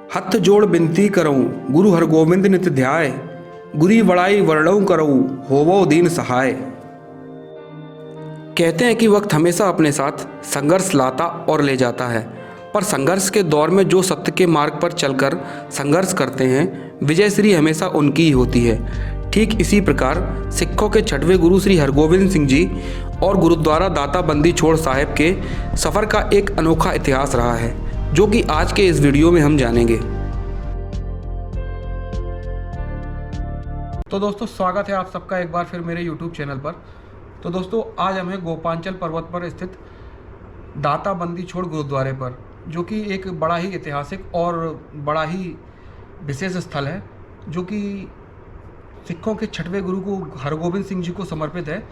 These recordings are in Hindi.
हथ जोड़ बिनती करऊँ गुरु हरगोविंद नित ध्याय, गुरी बड़ाई वर्णऊ करऊँ होवो दीन सहाय। कहते हैं कि वक्त हमेशा अपने साथ संघर्ष लाता और ले जाता है, पर संघर्ष के दौर में जो सत्य के मार्ग पर चलकर संघर्ष करते हैं, विजय श्री हमेशा उनकी ही होती है। ठीक इसी प्रकार सिखों के छठवें गुरु श्री हरगोविंद सिंह जी और गुरुद्वारा दाता बंदी छोड़ साहिब के सफ़र का एक अनोखा इतिहास रहा है, जो कि आज के इस वीडियो में हम जानेंगे। तो दोस्तों, स्वागत है आप सबका एक बार फिर मेरे YouTube चैनल पर। तो दोस्तों, आज हम हैं गोपांचल पर्वत पर स्थित दाता बंदी छोड़ गुरुद्वारे पर, जो कि एक बड़ा ही ऐतिहासिक और बड़ा ही विशेष स्थल है, जो कि सिखों के छठवें गुरु को हरगोविंद सिंह जी को समर्पित है।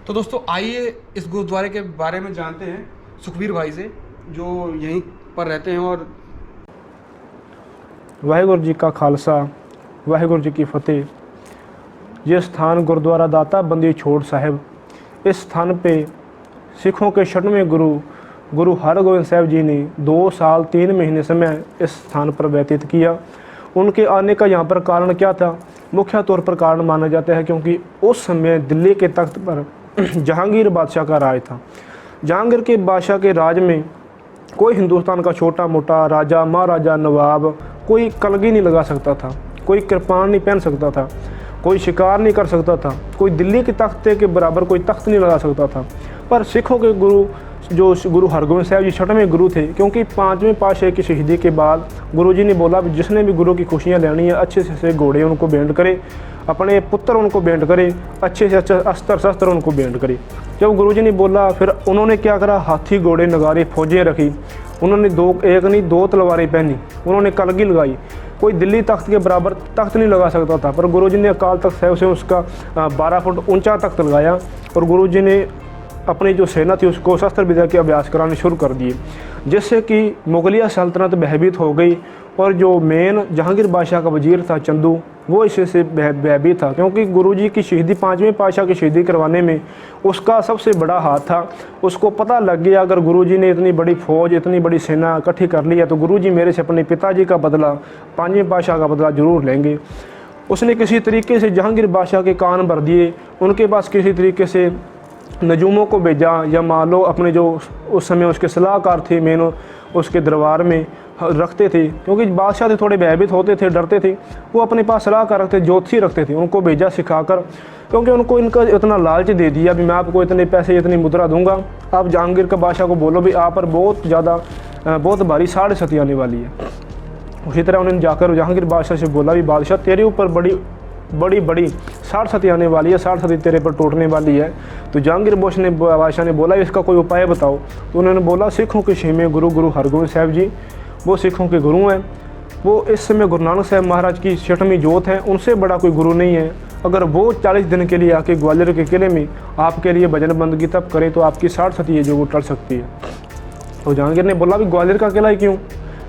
तो दोस्तों, आइए इस गुरुद्वारे के बारे में जानते हैं सुखबीर भाई से, जो यहीं पर रहते हैं। और वाहिगुरु जी का खालसा, वाहिगुरु जी की फतेह। ये स्थान गुरुद्वारा दाता बंदी छोड़ साहिब, इस स्थान पे सिखों के छठवें गुरु हरगोविंद साहब जी ने 2 साल 3 महीने समय इस स्थान पर व्यतीत किया। उनके आने का यहाँ पर कारण क्या था? मुख्य तौर पर कारण माना जाता है क्योंकि उस समय दिल्ली के तख्त पर जहांगीर बादशाह का राज था। जहांगीर के बादशाह के राज में कोई हिंदुस्तान का छोटा मोटा राजा, महाराजा, नवाब कोई कलगी नहीं लगा सकता था, कोई कृपाण नहीं पहन सकता था, कोई शिकार नहीं कर सकता था, कोई दिल्ली के तख्ते के बराबर कोई तख्त नहीं लगा सकता था। पर सिखों के जो गुरु हरगोविंद साहब जी छठवें गुरु थे, क्योंकि 5वें पातशाह की शहीदी के बाद गुरुजी ने बोला जिसने भी गुरु की खुशियाँ लेनी है, अच्छे से घोड़े उनको भेंट करे, अपने पुत्र उनको भेंट करे, अच्छे से अच्छे अस्त्र शस्त्र उनको भेंट करे। जब गुरुजी ने बोला, फिर उन्होंने क्या करा, हाथी घोड़े नगारे फौजें रखी। उन्होंने एक नहीं 2 तलवारें पहनी, उन्होंने कलगी लगाई। कोई दिल्ली तख्त के बराबर तख्त नहीं लगा सकता था, पर गुरुजी ने अकाल तख्त साहिब से उसका 12 फुट ऊंचा तख्त लगाया और गुरुजी ने अपनी जो सेना थी उसको शस्त्र विद्या के अभ्यास कराने शुरू कर दिए, जिससे कि मुगलिया सल्तनत भयभीत हो गई। और जो मेन जहांगीर बादशाह का वजीर था चंदू, वो इससे भयभीत था, क्योंकि गुरुजी की शहीदी 5वें पातशाह की शहीदी करवाने में उसका सबसे बड़ा हाथ था। उसको पता लग गया अगर गुरुजी ने इतनी बड़ी फौज, इतनी बड़ी सेना इकट्ठी कर ली है तो गुरुजी मेरे से अपने पिताजी का बदला, 5वें पातशाह का बदला जरूर लेंगे। उसने किसी तरीके से जहांगीर बादशाह के कान भर दिए, उनके पास किसी तरीके से नजूमों को भेजा, या मान लो अपने जो उस समय उसके सलाहकार थे मेन उसके दरबार में रखते थे, क्योंकि बादशाह थे थोड़े भयभीत होते थे, डरते थे, वो अपने पास सलाहकार रखते, ज्योतिषी रखते थे, उनको भेजा सिखाकर, क्योंकि उनको इनका इतना लालच दे दिया भी मैं आपको इतने पैसे इतनी मुद्रा दूंगा, आप जहांगीर का बादशाह को बोलो भी आप पर बहुत भारी साढ़ सती आने वाली है। उसी तरह उन्होंने जाकर जहांगीर बादशाह से बोला भी बादशाह तेरे ऊपर बड़ी 60 सती आने वाली है, 60 सती तेरे पर टूटने वाली है। तो जहांगीर बादशाह ने बोला इसका कोई उपाय बताओ। तो उन्होंने बोला सिखों के 6वें गुरु हरगोविंद साहब जी, वो सिखों के गुरु हैं, वो इस समय गुरु नानक साहब महाराज की 6वीं जोत है, उनसे बड़ा कोई गुरु नहीं है। अगर वो 40 दिन के लिए आके ग्वालियर के किले में आपके लिए भजन बंदगी तब करे तो आपकी 60 सती है जो वो टल सकती है। तो जहांगीर ने बोला भी ग्वालियर का किला ही क्यों,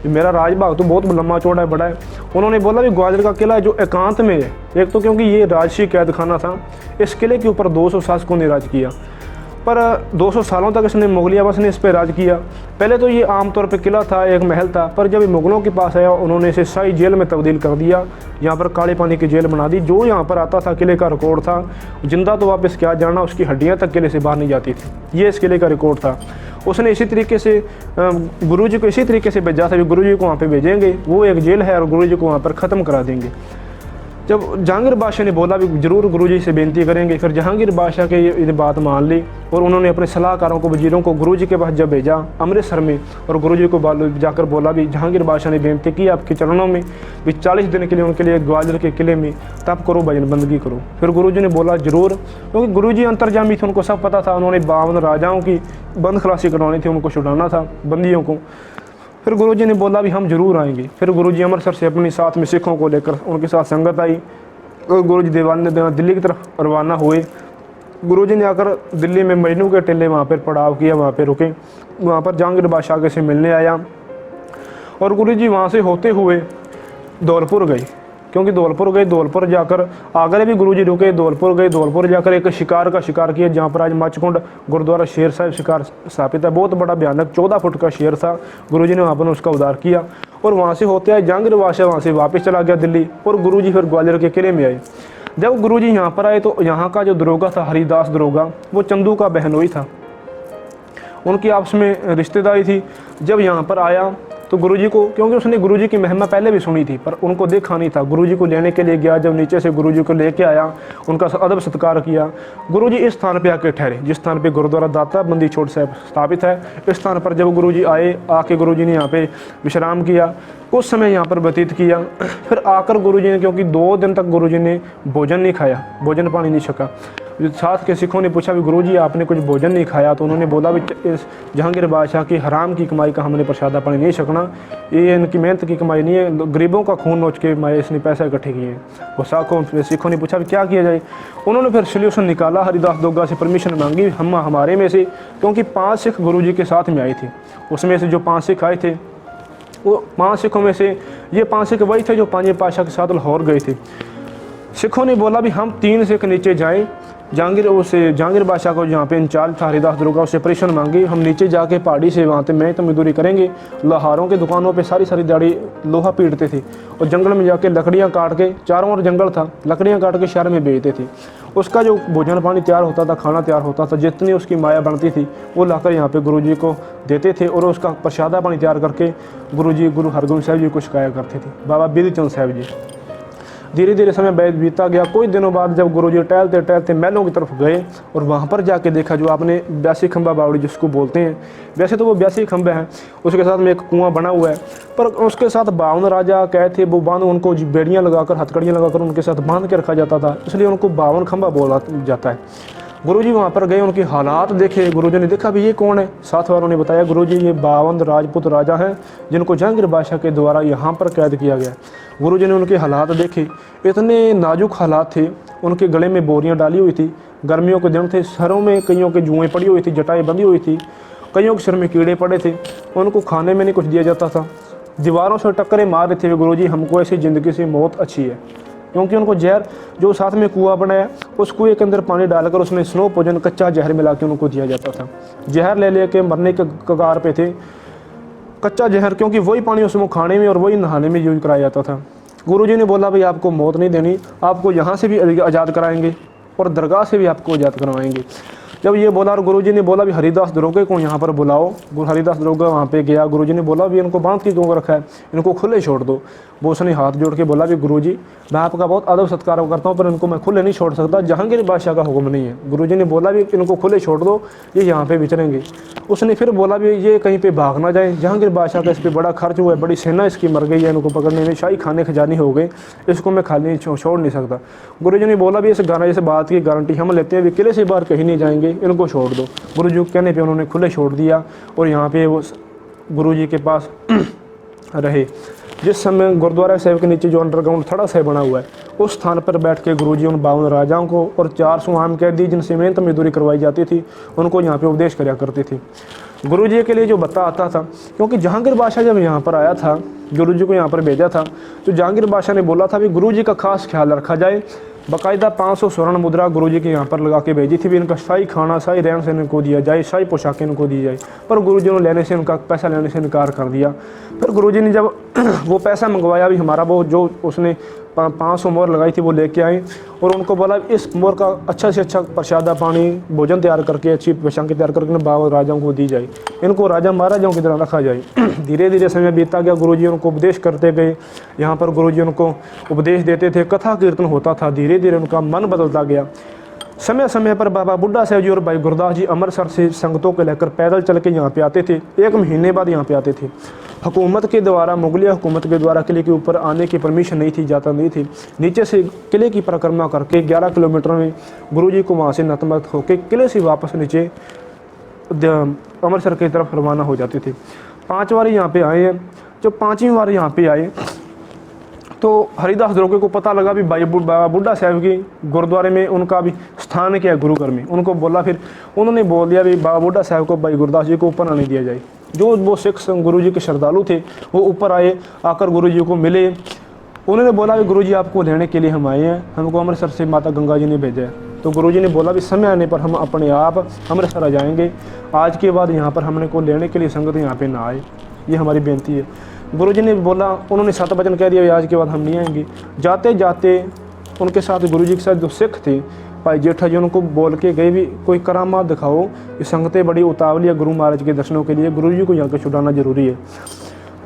मेरा राजबाग तो बहुत लंबा चौड़ा है, बड़ा है। उन्होंने बोला भी ग्वालियर का किला जो एकांत में है, एक तो क्योंकि ये राजसी कैद खाना था, इस किले के ऊपर 200 शासकों ने राज किया, पर 200 सालों तक इसने मुगलिया बस ने इस पर राज किया। पहले तो ये आमतौर पर किला था, एक महल था, पर जब ये मुगलों के पास आया उन्होंने इसे शाही जेल में तब्दील कर दिया, यहाँ पर काले पानी की जेल बना दी। जो यहाँ पर आता था किले का रिकॉर्ड था, जिंदा तो वापस क्या जाना, उसकी हड्डियाँ तक किले से बाहर नहीं जाती थी, ये इस किले का रिकॉर्ड था। उसने इसी तरीके से गुरुजी को इसी तरीके से भेजा था, गुरुजी को वहाँ पे भेजेंगे, वो एक जेल है और गुरुजी को वहाँ पर ख़त्म करा देंगे। जब जहांगीर बादशाह ने बोला भी जरूर गुरुजी से बेनती करेंगे, फिर जहांगीर बादशाह के ये बात मान ली और उन्होंने अपने सलाहकारों को, वजीरों को गुरुजी के पास जब भेजा अमृतसर में, और गुरुजी को जाकर बोला भी जहांगीर बादशाह ने बेनती की आपके चरणों में भी 40 दिन के लिए उनके लिए ग्वालियर के किले में तब करो, भजन बंदगी करो। फिर गुरुजी ने बोला जरूर, क्योंकि गुरुजी अंतर्जामी थे, उनको सब पता था, उन्होंने 52 राजाओं की बंद खलासी करवानी थी, उनको छुड़ाना था बंदियों को। फिर गुरुजी ने बोला भी हम जरूर आएंगे। फिर गुरुजी अमृतसर से अपने साथ में सिखों को लेकर उनके साथ संगत आई और गुरुजी दिल्ली की तरफ रवाना हुए। गुरुजी ने आकर दिल्ली में मजनू के टिल्ले वहाँ पर पड़ाव किया, वहाँ पर रुके, वहाँ पर जहांगीर बादशाह के से मिलने आया और गुरुजी वहाँ से होते हुए धौलपुर गए। क्योंकि धौलपुर गए, धौलपुर जाकर आगरे भी गुरुजी रुके, धौलपुर गए, धौलपुर जाकर एक शिकार का शिकार किया जहाँ पर आज मचकुंड गुरुद्वारा शेर साहिब शिकार स्थापित है। बहुत बड़ा भयानक 14 फुट का शेर था, गुरुजी ने वहाँ पर उसका उद्धार किया। और वहाँ से होते आए जहांगीर बादशाह वहाँ से वापस चला गया दिल्ली, और गुरुजी फिर ग्वालियर के किले में आए। जब गुरुजी यहाँ पर आए तो यहाँ का जो दरोगा था हरिदास दरोगा, वो चंदू का बहनोई था, उनकी आपस में रिश्तेदारी थी। जब यहाँ पर आया तो गुरुजी को, क्योंकि उसने गुरुजी की महिमा पहले भी सुनी थी पर उनको देखा नहीं था, गुरुजी को लेने के लिए गया। जब नीचे से गुरुजी को लेके आया, उनका अदब सत्कार किया। गुरुजी इस स्थान पे आके ठहरे जिस स्थान पे गुरुद्वारा दाता बंदी छोड़ साहिब स्थापित है। इस स्थान पर जब गुरुजी आए, आके गुरुजी ने यहाँ पे विश्राम किया, कुछ समय यहाँ पर व्यतीत किया। फिर आकर गुरुजी ने, क्योंकि 2 दिन तक गुरुजी ने भोजन नहीं खाया, भोजन पानी नहीं छका, साथ के सिखों ने पूछा भी गुरुजी आपने कुछ भोजन नहीं खाया, तो उन्होंने बोला भी इस जहांगीर बादशाह की हराम की कमाई का हमने प्रसादा पानी नहीं छकना, ये इनकी मेहनत की कमाई नहीं है, गरीबों का खून नोच के माए इसने पैसा इकट्ठे किए हैं। वो सिखों ने पूछा भी क्या किया जाए। उन्होंने फिर सोल्यूशन निकाला, हरिदास दोगा से परमिशन मांगी हमारे में से, क्योंकि 5 सिख गुरुजी के साथ में आए थे। उसमें से जो 5 सिख आए थे, वो 5 सिखों में से ये 5 सिख वही थे जो 5वें पातशाह के साथ लाहौर गए थे। सिखों ने बोला भी हम 3 सिख नीचे जाएं, जहांगीर बादशाह को जहाँ पे इंचार्ज था हरिदास दरोगा, उससे परमिशन मांगी, हम नीचे जाके पहाड़ी से वहाँ पे मैं तो मजदूरी करेंगे। लोहारों के दुकानों पे सारी दाढ़ी लोहा पीटते थे और जंगल में जाके लकड़ियाँ काट के, चारों ओर जंगल था, लकड़ियाँ काट के शहर में बेचते थे। उसका जो भोजन पानी तैयार होता था, खाना तैयार होता था, जितनी उसकी माया बनती थी वो लाकर यहाँ पे गुरुजी को देते थे, और उसका प्रसादा पानी तैयार करके गुरु हरगोबिंद साहब जी को शिकाया करते थे, बाबा बिधि चंद साहब जी। धीरे धीरे समय बीता गया। कुछ दिनों बाद जब गुरुजी टहलते टहलते महलों की तरफ गए और वहाँ पर जाके देखा जो आपने 82 खंबा बावड़ी जिसको बोलते हैं, वैसे तो वो 82 खंबे हैं, उसके साथ में एक कुआं बना हुआ है, पर उसके साथ 52 राजा कहे थे, वो बांध उनको बेड़ियाँ लगाकर, हथकड़ियाँ लगाकर उनके साथ बांध के रखा जाता था, इसलिए उनको 52 खंबा बोला जाता है। गुरुजी वहाँ पर गए, उनके हालात देखे, गुरुजी ने देखा भी ये कौन है। साथ वालों ने बताया गुरुजी ये 52 राजपूत राजा हैं जिनको जहांगीर बादशाह के द्वारा यहाँ पर कैद किया गया। गुरुजी ने उनके हालात देखे, इतने नाजुक हालात थे, उनके गले में बोरियां डाली हुई थी, गर्मियों के दिन थे, सरों में कईयों के जुएँ पड़ी हुई थी, जटाएँ बंधी हुई थी, कईयों के सिर में कीड़े पड़े थे, उनको खाने में नहीं कुछ दिया जाता था, दीवारों से टक्करें मार रहे थे। गुरुजी हमको ऐसी ज़िंदगी से मौत अच्छी है, क्योंकि उनको जहर जो साथ में कुआं बनाया, उस कुएं के अंदर पानी डालकर उसमें स्नो भोजन कच्चा जहर मिला के उनको दिया जाता था। जहर ले लेके मरने के कगार पे थे, कच्चा जहर, क्योंकि वही पानी उसमें खाने में और वही नहाने में यूज कराया जाता था। गुरुजी ने बोला भाई आपको मौत नहीं देनी, आपको यहाँ से भी आज़ाद कराएंगे और दरगाह से भी आपको आज़ाद करवाएंगे। जब ये बोला और गुरुजी ने बोला भी हरिदास दरोगे को यहाँ पर बुलाओ, हरिदास दरोगा वहाँ पे गया। गुरुजी ने बोला भी इनको बांध के क्यों रखा है, इनको खुले छोड़ दो। वो उसने हाथ जोड़ के बोला भी गुरुजी मैं आपका बहुत अदब सत्कार करता हूँ पर इनको मैं खुले नहीं छोड़ सकता, जहांगीर बादशाह का हुक्म नहीं है। गुरुजी ने बोला भी इनको खुले छोड़ दो, ये यहाँ पे विचरेंगे। उसने फिर बोला भी ये कहीं पे भाग ना जाए, जहांगीर बादशाह का इस पर बड़ा खर्च हुआ है, बड़ी सेना इसकी मर गई है, इनको पकड़ने में शाही खाने खजानी हो गए, इसको मैं खाली छोड़ नहीं सकता। गुरुजी ने बोला भी इस बात की गारंटी हम लेते हैं भी किले से बाहर कहीं नहीं जाएंगे, इनको छोड़ दो। गुरुजी के कहने पे उन्होंने खुले छोड़ दिया और यहाँ पे वो गुरुजी के पास रहे। जिस समय गुरुद्वारा साहिब के नीचे जो अंडरग्राउंड थड़ा साहिब बना हुआ है, उस स्थान पर बैठ के गुरुजी उन 52 राजाओं को और 400 आम कैदी जिनसे मेहनत मजदूरी करवाई जाती थी उनको यहाँ पे उपदेश कराया करते थे। गुरुजी के लिए जो बता आता था, क्योंकि जहांगीर बादशाह जब यहाँ पर आया था, गुरुजी को यहाँ पर भेजा था, तो जहांगीर बादशाह ने बोला था भी गुरुजी का खास ख्याल रखा जाए। बाकायदा 500 स्वर्ण मुद्रा गुरुजी के यहाँ पर लगा के भेजी थी भी इनका शाही खाना, शाही रहन सहन इनको दिया जाए, शाही पोशाकें इनको दी जाए, पर गुरुजी ने लेने से उनका पैसा लेने से इनकार कर दिया। फिर गुरुजी ने जब वो पैसा मंगवाया भी हमारा, वो जो उसने 500 मोहर लगाई थी वो लेके आए और उनको बोला इस मोहर का अच्छा से अच्छा प्रसादा पानी भोजन तैयार करके, अच्छी पोशाकें तैयार करके 52 राजाओं को दी जाए, इनको राजा महाराजाओं की तरह रखा जाए। धीरे धीरे समय बीता गया, गुरुजी उनको उपदेश करते गए, यहाँ पर गुरुजी उनको उपदेश देते थे, कथा कीर्तन होता था, धीरे धीरे उनका मन बदलता गया। समय समय पर बाबा बुड्ढा साहब जी और भाई गुरदास जी अमृतसर से संगतों को लेकर पैदल चल के यहाँ पे आते थे, 1 महीने बाद यहाँ पे आते थे। हुकूमत के द्वारा, मुगलिया हुकूमत के द्वारा किले के ऊपर आने की परमिशन नहीं थी, जाता नहीं थी। नीचे से किले की परिक्रमा करके 11 किलोमीटर में गुरुजी को वहाँ से नतमस्तक होकर किले से वापस नीचे अमृतसर की तरफ रवाना हो जाते थे। 5 बार यहाँ पे आए हैं। जब 5वीं बार यहाँ पे आए तो हरिदास दरोगे को पता लगा भी भाई बाबा बुड्ढा साहब की गुरुद्वारे में उनका भी स्थान क्या है गुरुघर में। उनको बोला, फिर उन्होंने बोल दिया भी बाबा बुड्ढा साहब को भाई गुरदास जी को ऊपर आने दिया जाए। जो वो सिख गुरुजी के श्रद्धालु थे वो ऊपर आए, आकर गुरुजी को मिले, उन्होंने बोला भी गुरुजी आपको लेने के लिए हम आए हैं, हमको अमृतसर से माता गंगा जी ने भेजा है। तो गुरुजी ने बोला भी समय आने पर हम अपने आप अमृतसर आ जाएंगे, आज के बाद यहाँ पर हमने को लेने के लिए संगत यहाँ पे ना आए, ये हमारी बेनती है। गुरुजी ने बोला, उन्होंने 7 वचन कह दिया आज के बाद हम नहीं आएंगे। जाते जाते उनके साथ गुरुजी के साथ जो सिख थे भाई जेठा जी, उनको बोल के गए भी कोई करामात दिखाओ, ये संगतें बड़ी उतावली है गुरु महाराज के दर्शनों के लिए, गुरुजी को यहाँ के छुड़ाना जरूरी है।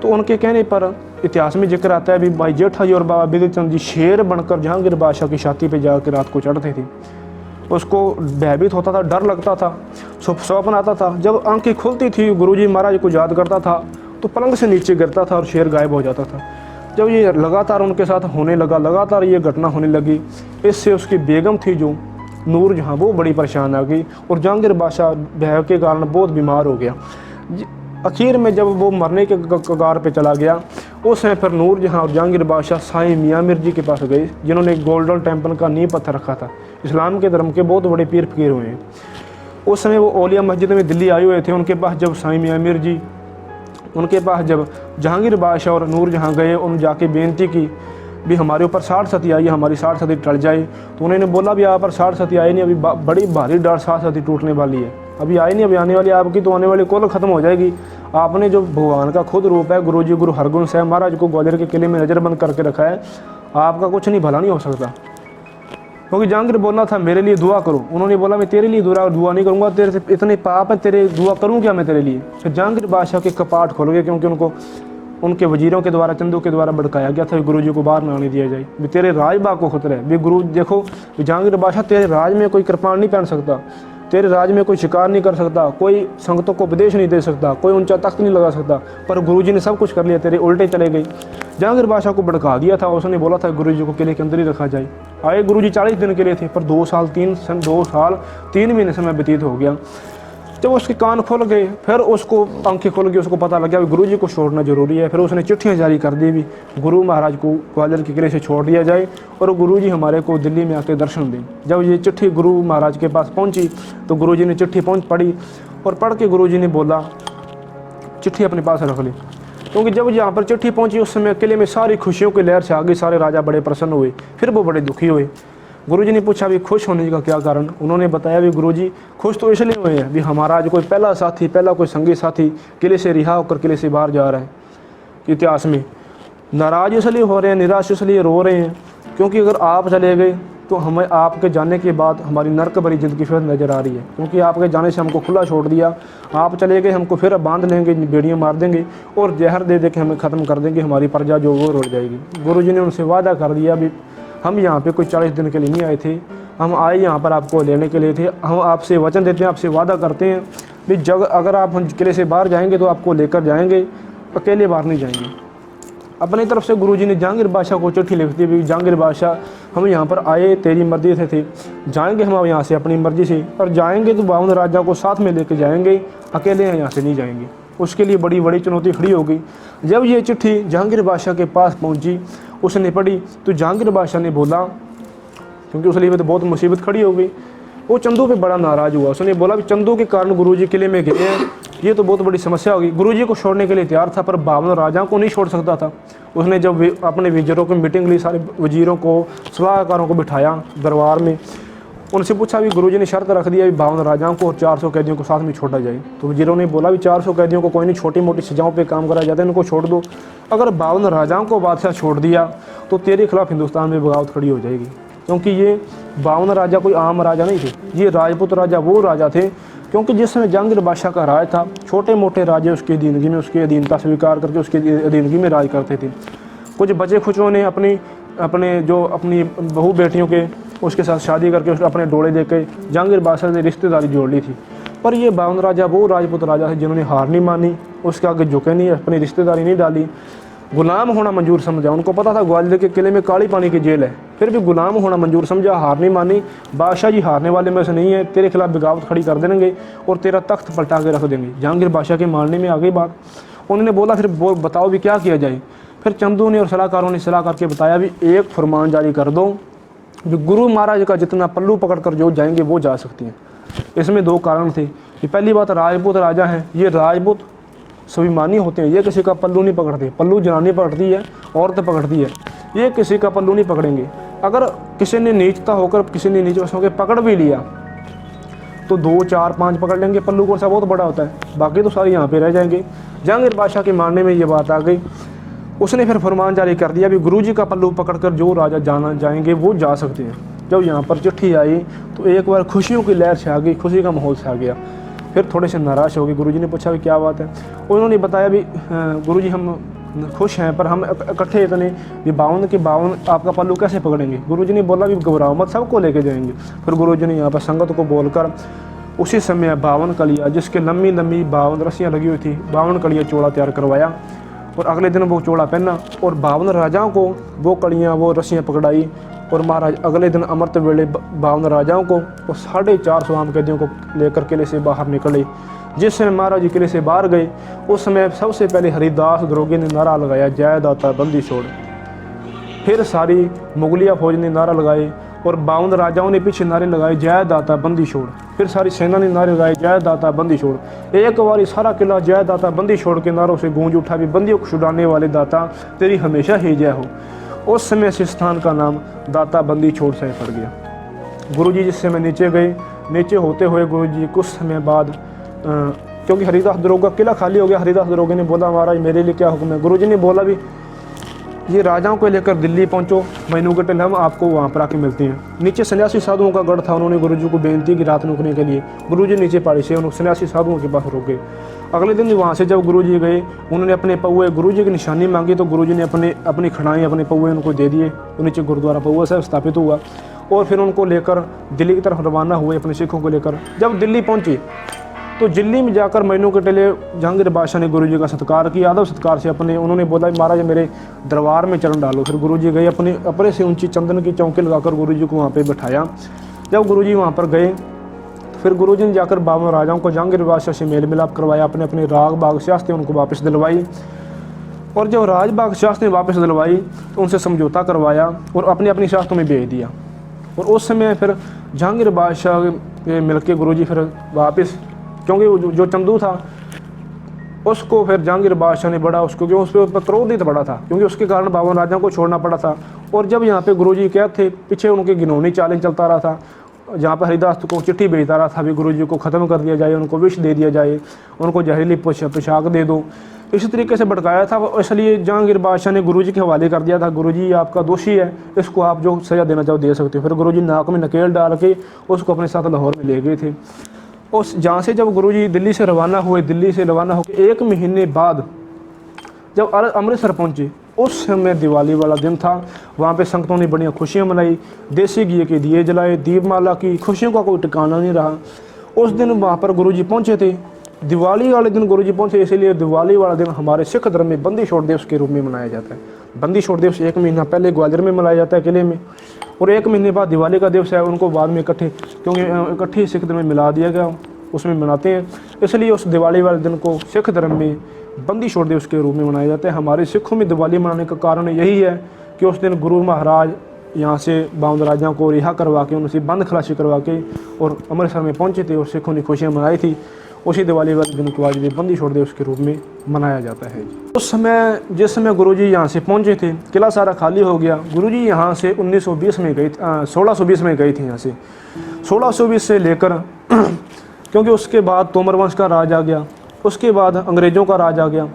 तो उनके कहने पर इतिहास में जिक्र आता है भी भाई जेठा जी और बाबा बिगड़ चंद जी शेर बनकर जहांगीर बादशाह की छाती पे जाकर रात को चढ़ते थे। उसको भयभीत होता था, डर लगता था, स्वप्न आता था। जब आंखें खुलती थी गुरुजी महाराज को याद करता था तो पलंग से नीचे गिरता था और शेर गायब हो जाता था। जब ये लगातार उनके साथ होने लगा, लगातार ये घटना होने लगी, इससे उसकी बेगम थी जो नूर जहाँ, वो बड़ी परेशान आ गई और जहांगीर बादशाह भय के कारण बहुत बीमार हो गया। आखिर में जब वो मरने के कगार पे चला गया, उस समय पर नूर जहाँ और जहांगीर बादशाह साईं मियाँ मीर जी के पास गए, जिन्होंने गोल्डन टेम्पल का नींव पत्थर रखा था। इस्लाम के धर्म के बहुत बड़े पीर फकीर हुए हैं। उस समय वो औलिया मस्जिद में दिल्ली आए हुए थे। उनके पास जब साईं मियाँ मीर जी, उनके पास जब जहांगीर बादशाह और नूर जहाँ गए, उन जाके बेनती की भी हमारे ऊपर 60 सती आई, हमारी 60 सती टल जाए। तो उन्होंने बोला भी यहाँ पर 60 सती आई नहीं, अभी बड़ी भारी डार 60 सती टूटने वाली है, अभी आई नहीं, अभी आने वाली आपकी तो आने वाली कुल खत्म हो जाएगी। आपने जो भगवान का खुद रूप है, गुरुजी गुरु हरगोबिंद साहब महाराज को ग्वालियर के किले में नज़रबंद करके रखा है, आपका कुछ नहीं भला नहीं हो सकता। क्योंकि जहांगीर बोलना था मेरे लिए दुआ करो, उन्होंने बोला मैं तेरे लिए दुआ नहीं करूँगा, तेरे से इतने पाप है, तेरे दुआ करूँ क्या मैं तेरे लिए। फिर जहांगीर बादशाह के कपाट खोल गए, क्योंकि उनको उनके वजीरों के द्वारा, चंदू के द्वारा भड़काया गया था गुरुजी को बाहर ना आने दिया जाए, भी तेरे राजबाग को खतरा है। भी गुरु देखो जहांगीर बादशाह तेरे राज में कोई कृपाण नहीं पहन सकता, तेरे राज में कोई शिकार नहीं कर सकता, कोई संगतों को उपदेश नहीं दे सकता, कोई ऊंचा तख्त नहीं लगा सकता, पर गुरुजी ने सब कुछ कर लिया, तेरे उल्टे चले गए। जहांगीर बादशाह को भड़का दिया था, उसने बोला था गुरुजी को किले के अंदर ही रखा जाए। आए गुरुजी 40 दिन के लिए थे, पर 2 साल 3 महीने समय व्यतीत हो गया। जब उसके कान खुल गए, फिर उसको आंखें खुल गई, उसको पता लग गया गुरुजी को छोड़ना जरूरी है। फिर उसने चिट्ठियाँ जारी कर दी भी गुरु महाराज को ग्वालियर के किले से छोड़ दिया जाए और गुरुजी हमारे को दिल्ली में आके दर्शन दें। जब ये चिट्ठी गुरु महाराज के पास पहुंची तो गुरुजी ने चिट्ठी पढ़ी और पढ़ के गुरुजी ने बोला चिट्ठी अपने पास रख ली। क्योंकि जब यहाँ पर चिट्ठी पहुंची उस समय किले में सारी खुशियों की लहर से आ गई, सारे राजा बड़े प्रसन्न हुए, फिर वो बड़े दुखी हुए। गुरुजी ने पूछा भी खुश होने का क्या कारण। उन्होंने बताया भी गुरुजी खुश तो इसलिए हुए हैं भी हमारा आज कोई पहला साथी, पहला कोई संगी साथी किले से रिहा होकर किले से बाहर जा रहा है। इतिहास में नाराज इसलिए हो रहे हैं, निराश इसलिए रो रहे हैं क्योंकि अगर आप चले गए तो हमें आपके जाने के बाद हमारी नर्क भरी ज़िंदगी फिर नज़र आ रही है। क्योंकि आपके जाने से हमको खुला छोड़ दिया, आप चले गए, हमको फिर बांध लेंगे, बेड़ियाँ मार देंगे और जहर दे दे के हमें ख़त्म कर देंगे, हमारी प्रजा जो वो रुड़ जाएगी। गुरुजी ने उनसे वादा कर दिया भी हम यहाँ पे कोई 40 दिन के लिए नहीं आए थे, हम आए यहाँ पर आपको लेने के लिए थे। हम आपसे वचन देते हैं, आपसे वादा करते हैं भी जग अगर आप किले से बाहर जाएंगे तो आपको लेकर जाएंगे, अकेले बाहर नहीं जाएंगे। अपनी तरफ से गुरुजी ने जहांगीर बादशाह को चिट्ठी लिख दी भी जहांगीर बादशाह हम यहाँ पर आए तेरी मर्जी से थे, जाएंगे हम यहाँ से अपनी मर्जी से, और जाएंगे तो 52 राजा को साथ में लेकर जाएंगे, अकेले यहाँ से नहीं जाएंगे। उसके लिए बड़ी बड़ी चुनौती खड़ी हो गई। जब ये चिट्ठी जहांगीर बादशाह के पास पहुंची, उसने पढ़ी तो जहांगीर बादशाह ने बोला, क्योंकि उस लिए तो बहुत मुसीबत खड़ी हो गई, वो चंदू पे बड़ा नाराज़ हुआ। उसने बोला भी चंदू के कारण गुरुजी किले में गए हैं, ये तो बहुत बड़ी समस्या होगी। गुरुजी को छोड़ने के लिए तैयार था पर 52 राजाओं को नहीं छोड़ सकता था। उसने जब अपने वजीरों की मीटिंग ली, सारे वजीरों को, सलाहकारों को बिठाया दरबार में, उनसे पूछा भी गुरुजी ने शर्त रख दिया भी 52 राजाओं को और 400 कैदियों को साथ में छोड़ा जाए। तो वजीरों ने बोला भी 400 कैदियों को कोई नहीं, छोटी मोटी सजाओं पे काम कराया जाता है, इनको छोड़ दो। अगर 52 राजाओं को बादशाह छोड़ दिया तो तेरे खिलाफ हिंदुस्तान में बगावत खड़ी हो जाएगी। क्योंकि ये 52 राजा कोई आम राजा नहीं थे, ये राजपूत राजा वो राजा थे। क्योंकि जिस समय जहांगीर बादशाह का राज था, छोटे मोटे राजे उसकी अधीनगी में, उसकी अधीनता स्वीकार करके उसकी अधीनगी में राज करते थे। कुछ बचे खुचों ने अपनी बहू बेटियों के उसके साथ शादी करके उसको अपने डोले देके जहांगीर बादशाह से रिश्तेदारी जोड़ ली थी। पर ये 52 राजा वो राजपूत राजा थे जिन्होंने हार नहीं मानी, उसके आगे झुके नहीं, अपनी रिश्तेदारी नहीं डाली, गुलाम होना मंजूर समझा। उनको पता था ग्वालियर के किले में काली पानी की जेल है, फिर भी गुलाम होना मंजूर समझा, हार नहीं मानी। बादशाह जी हारने वाले में से नहीं है, तेरे खिलाफ बगावत खड़ी कर देंगे और तेरा तख्त पलटा के रख देंगे। जहांगीर बादशाह के मानने में आ गई बात। उन्होंने बोला फिर बताओ भी क्या किया जाए। फिर चंदू ने और सलाहकारों ने सलाह करके बताया भी एक फरमान जारी कर दो, जो गुरु महाराज का जितना पल्लू पकड़ कर जो जाएंगे वो जा सकती हैं। इसमें 2 कारण थे कि पहली बात राजपूत राजा हैं, ये राजपूत स्वाभिमानी होते हैं, ये किसी का पल्लू नहीं पकड़ते, पल्लू जनानी पकड़ती है, औरत पकड़ती है। ये किसी का पल्लू नहीं पकड़ेंगे। अगर किसी ने नीचता होकर किसी ने नीचे होकर पकड़ भी लिया तो 2, 4, 5 पकड़ लेंगे, पल्लू कौन सा बहुत बड़ा होता है, बाकी तो सारे यहाँ पे रह जाएंगे। जहांगीर बादशाह के मानने में ये बात आ गई। उसने फिर फरमान जारी कर दिया भी गुरुजी का पल्लू पकड़कर जो राजा जाना जाएंगे वो जा सकते हैं। जब यहाँ पर चिट्ठी आई तो एक बार खुशियों की लहर छा गई, खुशी का माहौल छा गया। फिर थोड़े से नाराज़ हो गए। गुरुजी ने पूछा भी क्या बात है। उन्होंने बताया भी गुरुजी हम खुश हैं पर हम इकट्ठे इतने भी 52 के 52 आपका पल्लू कैसे पकड़ेंगे। गुरुजी ने बोला भी घबराओ मत, सबको लेके जाएंगे। फिर गुरुजी ने यहाँ पर संगत को बोलकर उसी समय 52 कलियाँ जिसके लंबी लंबी 52 रस्सियाँ लगी हुई थी, 52 कलियाँ चोड़ा तैयार करवाया और अगले दिन वो चोड़ा पहना और 52 राजाओं को वो कलियाँ वो रस्सियाँ पकड़ाई। और महाराज अगले दिन अमृत वेले 52 राजाओं को और 450 आम कैदियों को लेकर किले से बाहर निकले। जिस समय महाराज जी किले से बाहर गए उस समय सबसे पहले हरिदास दरोगे ने नारा लगाया, जय दाता बंदी छोड़। फिर सारी मुगलिया फौज ने नारा लगाए और 52 राजाओं ने पीछे नारे लगाए, जय दाता बंदी छोड़। फिर सारी सेना ने नारे लगाए, जय दाता बंदी छोड़। एक बार सारा किला जय दाता बंदी छोड़ के नारों से गूंज उठा भी बंदियों को छुड़ाने वाले दाता तेरी हमेशा ही जय हो। उस समय से स्थान का नाम दाता बंदी छोड़ से पड़ गया। गुरुजी जिस समय नीचे गए, नीचे होते हुए गुरुजी कुछ समय बाद क्योंकि हरिदास दरोगा किला खाली हो गया, हरिदास दरोगे ने बोला महाराज मेरे लिए क्या हुक्म है। गुरुजी ने बोला भी ये राजाओं को लेकर दिल्ली पहुंचो, महीनों के टेल हम आपको वहाँ पर आके मिलते हैं। नीचे सन्यासी साधुओं का गढ़ था, उन्होंने गुरुजी को बेनती की रात रुकने के लिए। गुरुजी नीचे पहाड़ी से उन सन्यासी साधुओं के पास रुक गए। अगले दिन वहाँ से जब गुरुजी गए उन्होंने अपने पौए गुरुजी की निशानी मांगी तो गुरुजी ने अपनी खड़ाएँ अपने पौए उनको दे दिए। नीचे गुरुद्वारा पौआ साहब स्थापित हुआ और फिर उनको लेकर दिल्ली की तरफ रवाना हुए अपने सिखों को लेकर। जब दिल्ली पहुँचे तो दिल्ली में जाकर महीनों के टेले जहांगीर बादशाह ने गुरुजी का सत्कार किया। आदब सत्कार से उन्होंने बोला महाराज मेरे दरबार में चरण डालो। फिर गुरुजी गए, अपने से ऊंची चंदन की चौकी लगाकर गुरुजी को वहाँ पे बैठाया। जब गुरुजी वहाँ पर गए तो फिर गुरुजी ने जाकर 52 राजाओं को जहांगीर बादशाह से मेल मिलाप करवाया, अपने अपने राग बाग सियासतें उनको वापस दिलवाई। और जब राज बाग सियासतें वापस दिलवाई तो उनसे समझौता करवाया और अपनी अपनी सियासतों में भेज दिया। और उस समय फिर जहांगीर बादशाह के मिल के गुरुजी फिर वापस, क्योंकि जो चंदू था उसको फिर जहांगीर बादशाह ने बड़ा उसको क्यों उस पर क्रोधित बड़ा था, क्योंकि उसके कारण 52 राजाओं को छोड़ना पड़ा था। और जब यहाँ पे गुरुजी क्या थे पीछे उनके घिनौनी चालें चलता रहा था, जहाँ पर हरिदास को चिट्ठी भेजता रहा था भी गुरुजी को ख़त्म कर दिया जाए, उनको विष दे दिया जाए, उनको जहरीली पोशाक दे दो, इसी तरीके से भटकाया था। इसलिए जहांगीर बादशाह ने गुरुजी के हवाले कर दिया था, गुरुजी आपका दोषी है, इसको आप जो सज़ा देना चाहो दे सकते हो। फिर गुरुजी नाक में नकेल डाल के उसको अपने साथ लाहौर में ले गए थे। उस जहाँ से जब गुरुजी दिल्ली से रवाना हुए, दिल्ली से रवाना होकर 1 महीने बाद जब अमृतसर पहुँचे उस समय दिवाली वाला दिन था। वहाँ पे संगतों ने बढ़िया खुशियाँ मनाई, देसी घी के दिए जलाए, दीपमाला की, खुशियों का कोई ठिकाना नहीं रहा। उस दिन वहाँ पर गुरुजी पहुँचे थे, दिवाली वाले दिन गुरुजी पहुँचे, इसीलिए दिवाली वाला दिन हमारे सिख धर्म में बंदी छोड़ दिवस के रूप में मनाया जाता है। बंदी छोड़ दिवस 1 महीना पहले ग्वालियर में मनाया जाता है किले में, और 1 महीने बाद दिवाली का दिवस है उनको बाद में इकट्ठे, क्योंकि इकट्ठे सिख धर्म में मिला दिया गया उसमें मनाते हैं। इसलिए उस दिवाली वाले दिन को सिख धर्म में बंदी छोड़ दिवस के रूप में मनाया जाता है। हमारे सिखों में दिवाली मनाने का कारण यही है कि उस दिन गुरु महाराज यहाँ से 52 राजाओं को रिहा करवा के उनसे बंद खलासी करवा के और अमृतसर में पहुँचे थे और सिखों ने खुशियाँ मनाई थी। उसी दिवाली वाले दिन को आज भी बंदी छोड़ दिवस के रूप में मनाया जाता है। उस समय जिस समय गुरुजी यहाँ से पहुँचे थे किला सारा खाली हो गया। गुरुजी यहाँ से 1920 में गए, 1620 में गए थे यहाँ से। 1620 से लेकर क्योंकि उसके बाद तोमर वंश का राज आ गया, उसके बाद अंग्रेज़ों का राज आ गया।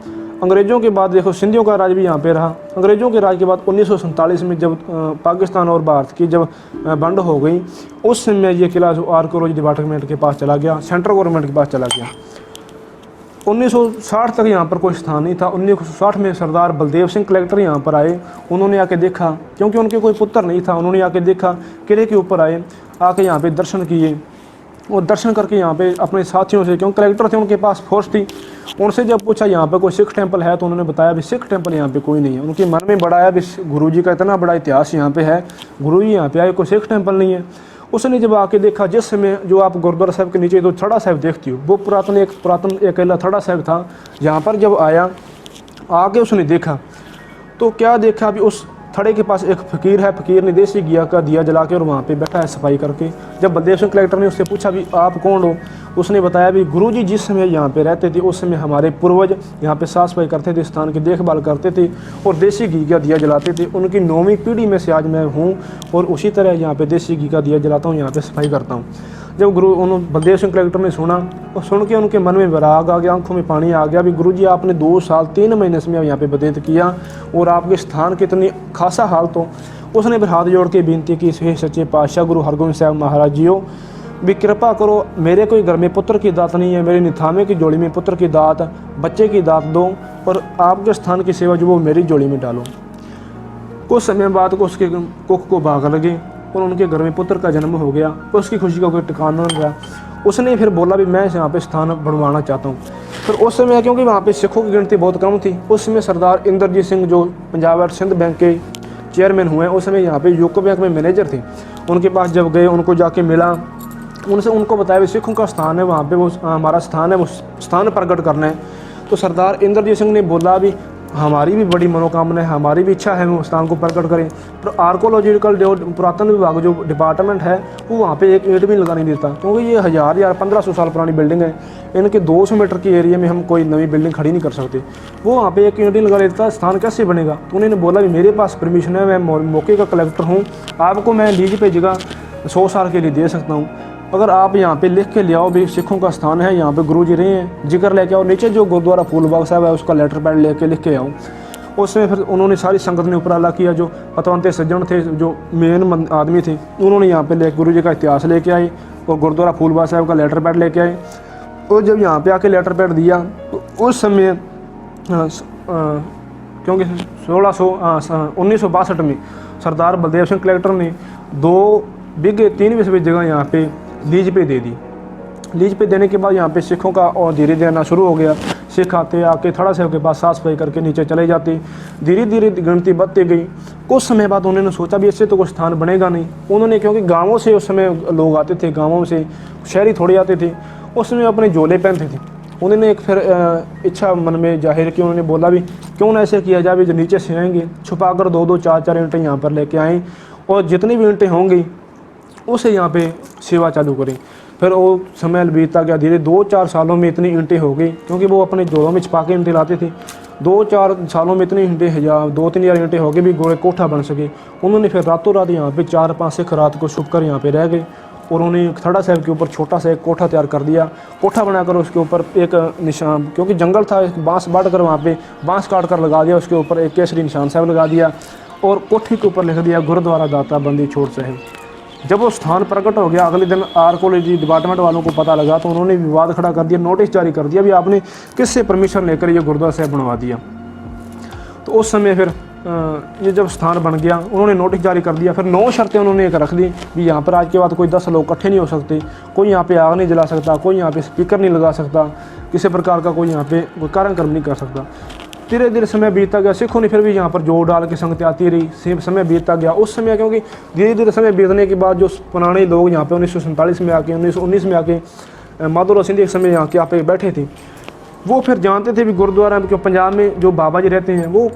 अंग्रेज़ों के बाद देखो सिंधियों का राज भी यहाँ पे रहा। अंग्रेज़ों के राज के बाद 1947 में जब पाकिस्तान और भारत की जब बंड हो गई उस समय ये किला जो आर्कियोलॉजी डिपार्टमेंट के पास चला गया, सेंट्रल गवर्नमेंट के पास चला गया। 1960 तक यहाँ पर कोई स्थान नहीं था। 1960 में सरदार बलदेव सिंह कलेक्टर यहाँ पर आए, उन्होंने आके देखा, क्योंकि उनके कोई पुत्र नहीं था, उन्होंने आके देखा, किले के ऊपर आए, आके यहाँ पे दर्शन किए और दर्शन करके यहाँ पे अपने साथियों से, क्योंकि कलेक्टर थे उनके पास फोर्स थी, उनसे जब पूछा यहाँ पे कोई सिख टेम्पल है तो उन्होंने बताया भी सिख टेम्पल यहाँ पे कोई नहीं है। उनके मन में बड़ा आया भी गुरुजी का इतना बड़ा इतिहास यहाँ पे है, गुरुजी यहाँ पे आए, कोई सिख टेम्पल नहीं है। उसने जब आके देखा, जिस समय जो आप गुरुद्वारा साहब के नीचे जो थड़ा साहब देखती हो वो पुरातन एक अकेला थड़ा साहब था। यहाँ पर जब आया आके उसने देखा तो क्या देखा भी उस थड़े के पास एक फ़कीर है, फ़कीर ने देसी घिया का दिया जला के और वहाँ पे बैठा है सफाई करके। जब बलदेव सिंह कलेक्टर ने उससे पूछा भी आप कौन हो, उसने बताया भी गुरुजी जिस समय यहाँ पे रहते थे उस समय हमारे पूर्वज यहाँ पे साफ सफाई करते थे, स्थान की देखभाल करते थे और देसी घी का दिया जलाते थे। उनकी 9वीं पीढ़ी में से आज मैं हूँ और उसी तरह यहाँ पे देसी घी का दिया जलाता हूँ, यहाँ पे सफाई करता हूँ। जब बलदेव सिंह कलेक्टर ने सुना और सुन के उनके मन में विराग आ गया, आंखों में पानी आ गया भी गुरुजी आपने 2 साल 3 महीने समय यहाँ पे व्यतीत किया और आपके स्थान की इतनी खासा हाल। तो उसने फिर हाथ जोड़ के विनती की, हे सच्चे पातशाह गुरु हरगोबिंद साहब महाराज जी हो, भी कृपा करो, मेरे कोई घर में पुत्र की दात नहीं है, मेरे निथामे की जोड़ी में पुत्र की दात, बच्चे की दात दो और आपके स्थान की सेवा जो वो मेरी जोड़ी में डालो। कुछ समय बाद को उसके कुख को भाग लगे और उनके घर में पुत्र का जन्म हो गया। उसकी खुशी का कोई ठिकाना नहीं रहा। उसने फिर बोला भी मैं यहाँ पे स्थान बनवाना चाहता हूँ। फिर उस समय क्योंकि वहाँ पे सिखों की गिनती बहुत कम थी, उस समय सरदार इंद्रजीत सिंह जो पंजाब और सिंध बैंक के चेयरमैन हुए, उस समय यहाँ पे यूको बैंक में मैनेजर थे। उनके पास जब गए, उनको जाके मिला, उनको बताया भी सिखों का स्थान है, वहाँ पे वो हमारा स्थान है, वो स्थान प्रकट करना है। तो सरदार इंद्रजीत सिंह ने बोला भी हमारी भी बड़ी मनोकामना है, हमारी भी इच्छा है हम स्थान को प्रकट करें, पर आर्कोलॉजिकल जो पुरातन विभाग जो डिपार्टमेंट है वो वहाँ पे एक ईंट भी लगा नहीं देता, क्योंकि ये 1500 साल पुरानी बिल्डिंग है। इनके 200 मीटर के एरिया में हम कोई नई बिल्डिंग खड़ी नहीं कर सकते। वो वहाँ पे एक ईंट नहीं लगा देता, स्थान कैसे बनेगा। तो उन्होंने बोला भी मेरे पास परमिशन है, मैं मौके का कलेक्टर हूँ, आपको मैं लीज पे जगह 100 साल के लिए दे सकता हूँ। अगर आप यहाँ पे लिख के ले आओ भी सिखों का स्थान है, यहाँ पे गुरुजी रहे हैं, जिक्र लेके आओ, नीचे जो गुरुद्वारा फूलबाग साहब है उसका लेटर पैड लेके लिख के आओ। उसमें फिर उन्होंने सारी संगत ने उपराला किया, जो पतवंते सज्जन थे, जो मेन आदमी थे, उन्होंने यहाँ पे ले गुरुजी का इतिहास लेके आए और गुरुद्वारा फूलबाग साहब का लेटर पैड लेके आए। और जब यहाँ पे आके लेटर पैड दिया तो उस समय क्योंकि 1962 में सरदार बलदेव सिंह कलेक्टर ने 2 बीघे 3 विस्वे जगह यहाँ पे लीज पे दे दी। लीज पे देने के बाद यहाँ पे सिखों का और धीरे धीरे आना शुरू हो गया। सिख आते आके थड़ा साहब के पास साफ सफाई करके नीचे चले जाते, धीरे धीरे गिनती बढ़ती गई। कुछ समय बाद उन्होंने सोचा भी इससे तो कोई स्थान बनेगा नहीं। उन्होंने क्योंकि गाँवों से उस समय लोग आते थे, गाँवों से शहरी थोड़े आते थे, उस समय अपने झोले पहनते थे। उन्होंने एक फिर इच्छा मन में जाहिर की, उन्होंने बोला भी क्यों ना ऐसे किया जाए, जो नीचे से आएंगे छुपा कर 2-2 4-4 ईंटें यहाँ पर लेके आएँ और जितनी भी ईंटें होंगी उसे यहाँ पे सेवा चालू करें। फिर वो समय बीतता गया, धीरे 2-4 सालों में इतनी ईंटें हो गई, क्योंकि वो अपने जोड़ों में छिपा के ईंटें लाते थे। 2-4 सालों में इतनी ईंटें 2-3 हज़ार ईंटें हो गई भी गोले कोठा बन सके। उन्होंने फिर रातों रात यहाँ पे 4-5 सिख रात को छुप कर यहाँ पे रह गए और उन्होंने थड़ा साहब के ऊपर छोटा सा एक कोठा तैयार कर दिया। कोठा बनाकर उसके ऊपर एक निशान, क्योंकि जंगल था, बाँस बांट कर वहाँ पे बाँस काट कर लगा दिया, उसके ऊपर एक केसरी निशान साहब लगा दिया और कोठी के ऊपर लिख दिया गुरुद्वारा दाता बंदी छोड़ साहिब। जब वो स्थान प्रकट हो गया, अगले दिन आर्कोलॉजी डिपार्टमेंट वालों को पता लगा तो उन्होंने विवाद खड़ा कर दिया, नोटिस जारी कर दिया भी आपने किससे परमिशन लेकर ये गुरुद्वारा साहब बनवा दिया। तो उस समय फिर ये जब स्थान बन गया, उन्होंने नोटिस जारी कर दिया। फिर 9 शर्तें उन्होंने एक रख दी भी यहाँ पर आज के बाद कोई 10 लोग इकट्ठे नहीं हो सकते, कोई यहाँ पे आग नहीं जला सकता, कोई यहाँ पे स्पीकर नहीं लगा सकता, किसी प्रकार का कोई यहाँ पे कोई कार्यक्रम नहीं कर सकता। धीरे धीरे समय बीतता गया, सिखों ने फिर भी यहाँ पर जोर डाल के संगति आती रही, समय बीतता गया। उस समय क्योंकि धीरे धीरे समय बीतने के बाद जो पुराने लोग यहाँ पे 1947 में आके 1919 में आके माधोराव सिंह एक समय यहाँ पे बैठे थे, वो फिर जानते थे भी गुरुद्वारा क्यों पंजाब में जो बाबा जी रहते हैं वो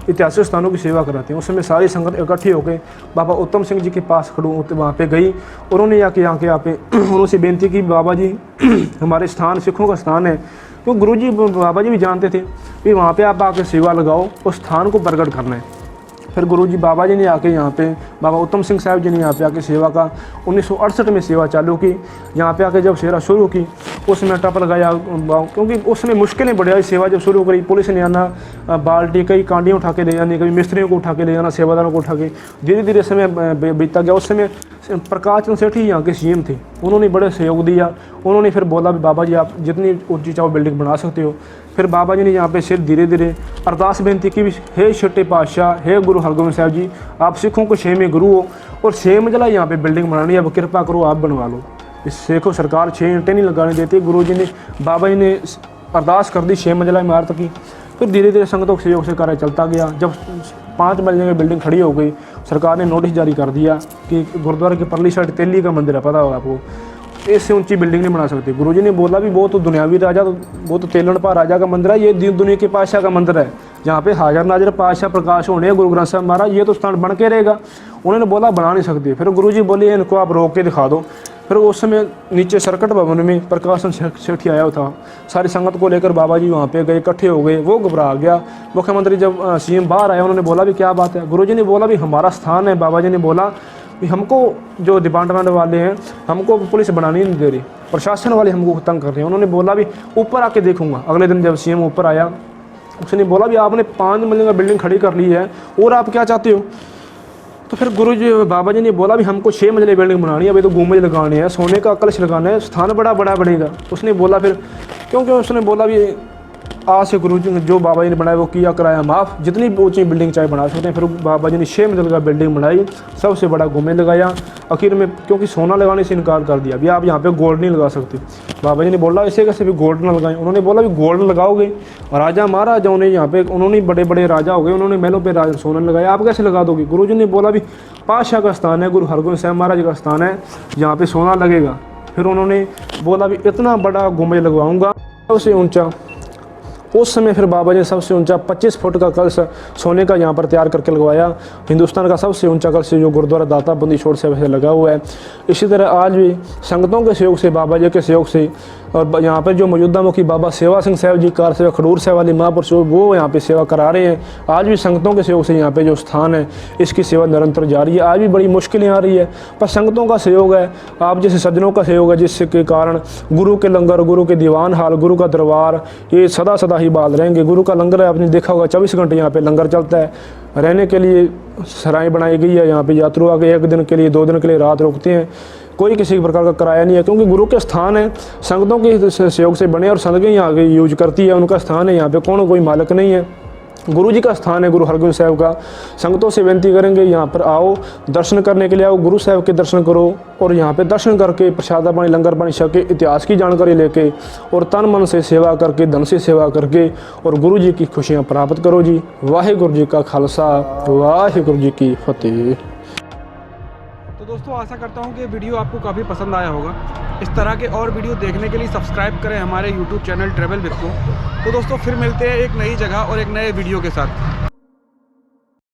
ऐतिहासिक स्थानों की सेवा कराते हैं। उस समय सारी संगत इकट्ठी होकर बाबा उत्तम सिंह जी के पास खड़ो वहाँ पे गई और उन्होंने यहाँ पे उनसे बेनती की, बाबा जी हमारे स्थान सिखों का स्थान है, तो गुरुजी बाबा जी भी जानते थे कि वहाँ पे आप आके सेवा लगाओ, उस स्थान को प्रकट करना है। फिर गुरुजी बाबा जी ने आके यहाँ पे बाबा उत्तम सिंह साहब जी ने यहाँ पे आके सेवा का 1968 में सेवा चालू की। यहाँ पे आके जब सेवा शुरू की उसमें टप लगाया, क्योंकि उसमें मुश्किलें बढ़ आई। सेवा जब शुरू करी, पुलिस ने आना बाल्टी, कई कांडियाँ उठा के ले जानी, कभी मिस्त्रियों को उठा के ले जाना, सेवादारों को उठा के, धीरे धीरे समय बीतता गया। उस समय प्रकाश चंद्र सेठी यहाँ के सीएम थे, उन्होंने बड़े सहयोग दिया। उन्होंने फिर बोला भी बाबा जी आप जितनी ऊंची चाहो बिल्डिंग बना सकते हो। फिर बाबा जी ने यहाँ पे सिर धीरे धीरे अरदास बेनती की, हे छठे पातशाह, हे गुरु हरगोबिंद साहब जी, आप सिखों को 6वें गुरु हो और 6 मंजिला यहाँ पे बिल्डिंग बनानी है, अब कृपा करो आप बनवा लो। इस सिखों सरकार 6 ईंटें नहीं लगाने देती। गुरु जी ने बाबा जी ने अरदास कर दी 6 मंजिला इमारत की। फिर धीरे धीरे संगतों के सहयोग से कार्य चलता गया। जब 5 मंजिले की बिल्डिंग खड़ी हो गई, सरकार ने नोटिस जारी कर दिया कि गुरुद्वारे की परली साइड तेली का मंदिर है, पता होगा आपको, इससे ऊंची बिल्डिंग नहीं बना सकते। गुरुजी ने बोला भी वो तो दुनियावी राजा, वो तो तेलनपा राजा का मंदिर है, ये दुनिया के पातशाह का मंदिर है, जहाँ पे हाजिर नाजिर पातशाह प्रकाश होने गुरु ग्रंथ साहब महाराज, ये तो स्थान बन के रहेगा। उन्होंने बोला बना नहीं सकते। फिर गुरुजी बोले इनको आप रोक के दिखा दो। फिर उस समय नीचे सर्किट भवन में प्रकाशन सेठी आया था, सारी संगत को लेकर बाबा जी वहाँ पे गए, इकट्ठे हो गए। वो घबरा गया। मुख्यमंत्री जब सीएम बाहर आया, उन्होंने बोला भी क्या बात है। गुरुजी ने बोला भी हमारा स्थान है। बाबा जी ने बोला कि हमको जो डिपार्टमेंट वाले हैं हमको पुलिस बनानी नहीं दे रही, प्रशासन वाले हमको तंग कर रहे हैं। उन्होंने बोला भी ऊपर आके देखूंगा। अगले दिन जब सीएम ऊपर आया, उसने बोला भी आपने 5 मंजिला बिल्डिंग खड़ी कर ली है और आप क्या चाहते हो। तो फिर गुरुजी बाबा जी ने बोला भी हमको 6 मंजिले बिल्डिंग बनानी है, अभी तो गुंबज लगाने हैं, सोने का कलश लगाना है, स्थान बड़ा बड़ा बढ़ेगा। उसने बोला फिर क्योंकि उसने बोला भी आज से गुरुजी जो बाबा जी ने बनाया वो किया कराया माफ़, जितनी ऊंची बिल्डिंग चाहे बना सकते हैं। फिर बाबा जी ने 6 मंजिल का बिल्डिंग बनाई, सबसे बड़ा गुंबज लगाया। आखिर में क्योंकि सोना लगाने से इनकार कर दिया, अभी आप यहाँ पे गोल्ड नहीं लगा सकते। बाबा जी ने बोला ऐसे कैसे भी गोल्ड ना लगाएं। उन्होंने बोला भी गोल्ड लगाओगे, राजा महाराजाओं ने यहाँ पे, उन्होंने बड़े बड़े राजा हो गए, उन्होंने महलों पर सोना लगाया, आप कैसे लगा दोगे। गुरुजी ने बोला भी पातशाह का स्थान है, गुरु हरगोबिंद साहब महाराज का स्थान है, यहाँ पे सोना लगेगा। फिर उन्होंने बोला भी इतना बड़ा गुंबज लगवाऊंगा, सबसे ऊंचा। उस समय फिर बाबा जी ने सबसे ऊंचा 25 फुट का कलश सोने का यहाँ पर तैयार करके लगवाया। हिंदुस्तान का सबसे ऊंचा कलश जो गुरुद्वारा दाता बंदी छोड़ से लगा हुआ है। इसी तरह आज भी संगतों के सहयोग से, बाबा जी के सहयोग से, और यहाँ पर जो मौजूदा मुखी बाबा सेवा सिंह साहब जी कार सेवा खडूर साहब वाली महापुरुष, वो यहाँ पे सेवा करा रहे हैं। आज भी संगतों के सहयोग से यहाँ पे जो स्थान है इसकी सेवा निरंतर जारी है। आज भी बड़ी मुश्किलें आ रही है, पर संगतों का सहयोग है, आप जैसे सज्जनों का सहयोग है, जिसके कारण गुरु के लंगर, गुरु के दीवान हाल, गुरु का दरबार ये सदा सदा ही बाल रहेंगे। गुरु का लंगर है, आपने देखा होगा 24 घंटे यहाँ पे लंगर चलता है। रहने के लिए सराय बनाई गई है, यहाँ पे यात्रु आके 1 दिन के लिए 2 दिन के लिए रात रुकते हैं। कोई किसी प्रकार का किराया नहीं है, क्योंकि गुरु के स्थान है, संगतों के सहयोग से बने और संगतें यहाँ के यूज करती है, उनका स्थान है। यहाँ पे कोई मालिक नहीं है, गुरु जी का स्थान है, गुरु हरगोबिंद साहब का। संगतों से विनती करेंगे यहाँ पर आओ, दर्शन करने के लिए आओ, गुरु साहब के दर्शन करो और यहाँ पे दर्शन करके प्रसाद पानी लंगर पानी छक के इतिहास की जानकारी लेके और तन मन से सेवा करके, धन से सेवा करके और गुरु जी की खुशियाँ प्राप्त करो जी। वाहिगुरु जी का खालसा, वाहिगुरु जी की फतेह। तो दोस्तों आशा करता हूँ कि वीडियो आपको काफ़ी पसंद आया होगा। इस तरह के और वीडियो देखने के लिए सब्सक्राइब करें हमारे YouTube चैनल ट्रैवल विद को। तो दोस्तों फिर मिलते हैं एक नई जगह और एक नए वीडियो के साथ।